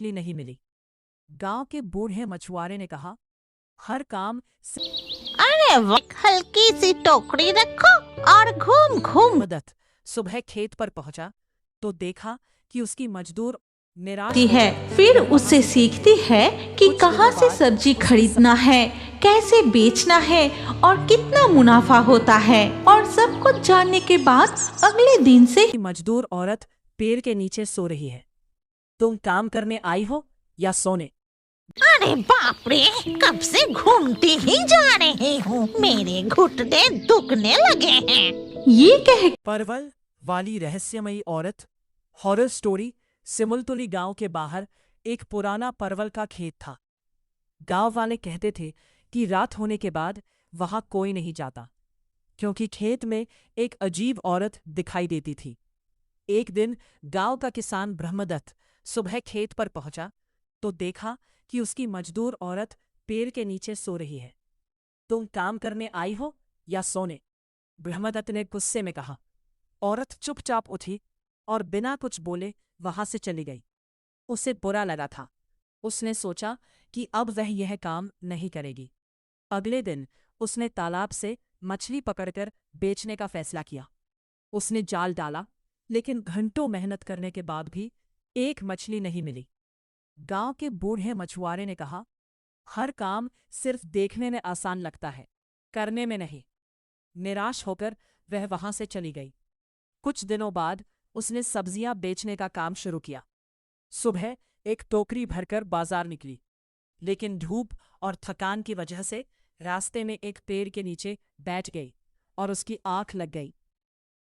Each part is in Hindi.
ली नहीं मिली। गांव के बूढ़े मछुआरे ने कहा, हर काम अरे हल्की सी टोकरी रखो और घूम घूम। मदद सुबह खेत पर पहुंचा तो देखा कि उसकी मजदूर निराश है। फिर उससे सीखती है कि कहाँ से सब्जी खरीदना है, कैसे बेचना है और कितना मुनाफा होता है। और सब कुछ जानने के बाद अगले दिन से मजदूर औरत पेड़ के नीचे सो रही है। तुम काम करने आई हो या सोने? अरे बाप रे, कब से घूमती ही जा रही हूँ, मेरे घुटने दुखने लगे हैं। ये कह परवल वाली रहस्यमयी औरत। Horror story. सिमुलतुली गांव के बाहर एक पुराना परवल का खेत था। गांव वाले कहते थे कि रात होने के बाद वहां कोई नहीं जाता, क्योंकि खेत में एक अजीब औरत दिखाई देती थी। एक दिन गांव का किसान ब्रह्मदत्त सुबह खेत पर पहुंचा तो देखा कि उसकी मजदूर औरत पेड़ के नीचे सो रही है। तुम काम करने आई हो या सोने? ब्रह्मदत्त ने गुस्से में कहा। औरत चुपचाप उठी और बिना कुछ बोले वहां से चली गई। उसे बुरा लगा था। उसने सोचा कि अब वह यह काम नहीं करेगी। अगले दिन उसने तालाब से मछली पकड़कर बेचने का फैसला किया। उसने जाल डाला, लेकिन घंटों मेहनत करने के बाद भी एक मछली नहीं मिली। गांव के बूढ़े मछुआरे ने कहा, हर काम सिर्फ देखने में आसान लगता है, करने में नहीं। निराश होकर वह वहां से चली गई। कुछ दिनों बाद उसने सब्जियां बेचने का काम शुरू किया। सुबह एक टोकरी भरकर बाजार निकली, लेकिन धूप और थकान की वजह से रास्ते में एक पेड़ के नीचे बैठ गई और उसकी आंख लग गई।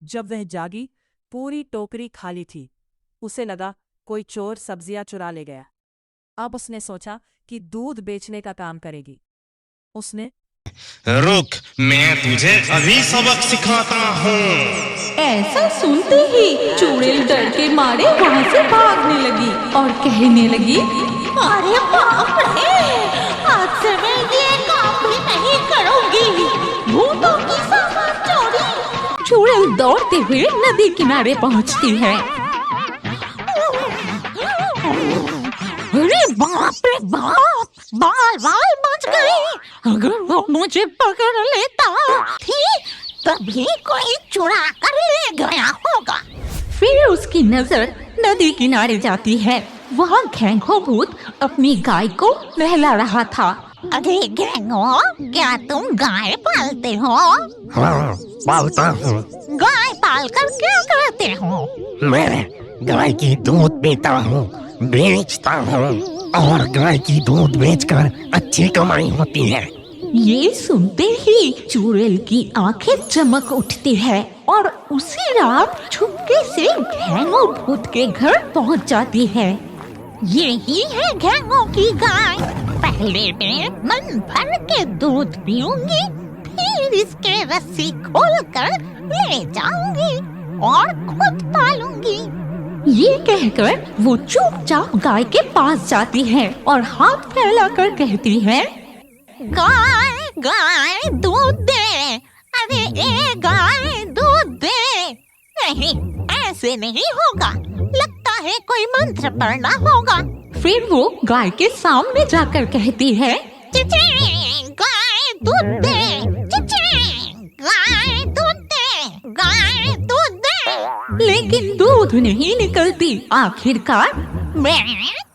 जब वह जागी, पूरी टोकरी खाली थी। उसे लगा कोई चोर सब्जियां चुरा ले गया। अब उसने सोचा कि दूध बेचने का काम करेगी। उसने रुक, मैं तुझे अभी सबक सिखाता हूँ। ऐसा सुनते ही चुड़ैल डर के मारे वहाँ से भागने लगी और कहने लगी, अरे बाप रे, आज से मैं ये काम भी नहीं करूँगी। भूतों की सामान चोरी। चुड़ैल दौड़ते हुए नदी किनारे पहुँचती है। अरे बाप रे बाप, बाल बाल बच गए। अगर वो मुझे पकड़ लेता थी तभी कोई चुरा कर ले गया होगा। फिर उसकी नजर नदी किनारे जाती है। वहाँ घेंघो भूत अपनी गाय को नहला रहा था। अरे घेंघो, क्या तुम गाय पालते हो? हाँ, पालता हूँ। गाय पालकर क्या करते हो? मैं गाय की दूध पीता हूँ, बेचता हूँ और गाय की दूध बेचकर अच्छी कमाई होती है। ये सुनते ही चुड़ैल की आंखें चमक उठती है और उसी रात छुपके से घेंघो भूत के घर पहुंच जाती है। यही है घेंघो की गाय। पहले मैं मन भर के दूध पीऊंगी, फिर इसके रस्सी खोलकर ले जाऊंगी और खुद पालूंगी। ये कहकर वो चुपचाप गाय के पास जाती है और हाथ फैलाकर कहती है, गाय गाय दूध दे। अरे ए गाय दूध दे। नहीं, ऐसे नहीं होगा, लगता है कोई मंत्र पढ़ना होगा। फिर वो गाय के सामने जाकर कहती है, चिची गाय दूध दे, चिची गाय दूध दे, गाय दूध दे। लेकिन दूध नहीं निकलती। आखिरकार मैं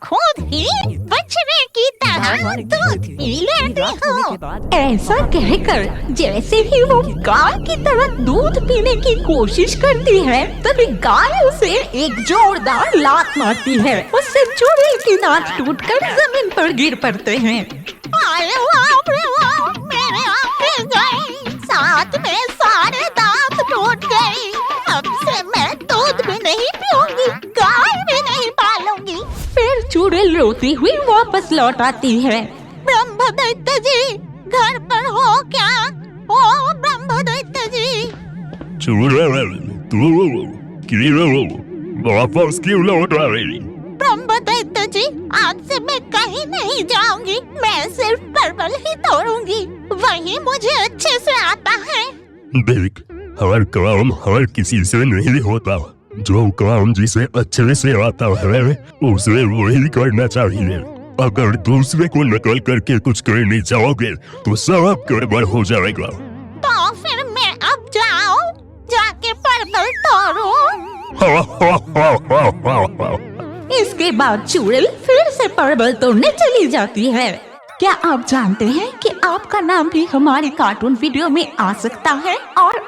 खुद ही बछड़े की तरह दूध पी लेती हूँ। ऐसा कहकर जैसे ही वो गाय की तरह दूध पीने की कोशिश करती है, तभी गाय उसे एक जोरदार लात मारती है। उससे चुड़ैल की दांत टूटकर जमीन पर गिर पड़ते हैं। अरे बाप रे बाप, मेरे आंखें गई, साथ में सारे दांत टूट गए। अब से मैं दूध भी नहीं पीऊंगी, गाय भी नहीं पालूंगी। फिर चुड़ैल रोती हुई वापस लौट आती है। ब्रह्मदैत्य जी, घर पर हो क्या? ओ ब्रह्मदैत्य जी। चुड़ैल, तू वापस क्यों लौट रही? ब्रह्मदैत्य जी, आज से मैं कहीं नहीं जाऊंगी, मैं सिर्फ परवल ही तोड़ूंगी, वही मुझे अच्छे से आता है। देख, हर काम हर किसी से नहीं होता। जो काम जिसे अच्छे से आता है उसे वही करना चाहिए। अगर दूसरे को नकल करके कुछ करने जाओगे तो सब गड़बड़ हो जाएगा। तो फिर मैं अब जाऊं, जाके परवल तोड़ूं। इसके बाद चुड़ैल फिर से परवल तोड़ने चली जाती है। क्या आप जानते हैं कि आपका नाम भी हमारे कार्टून वीडियो में आ सकता है और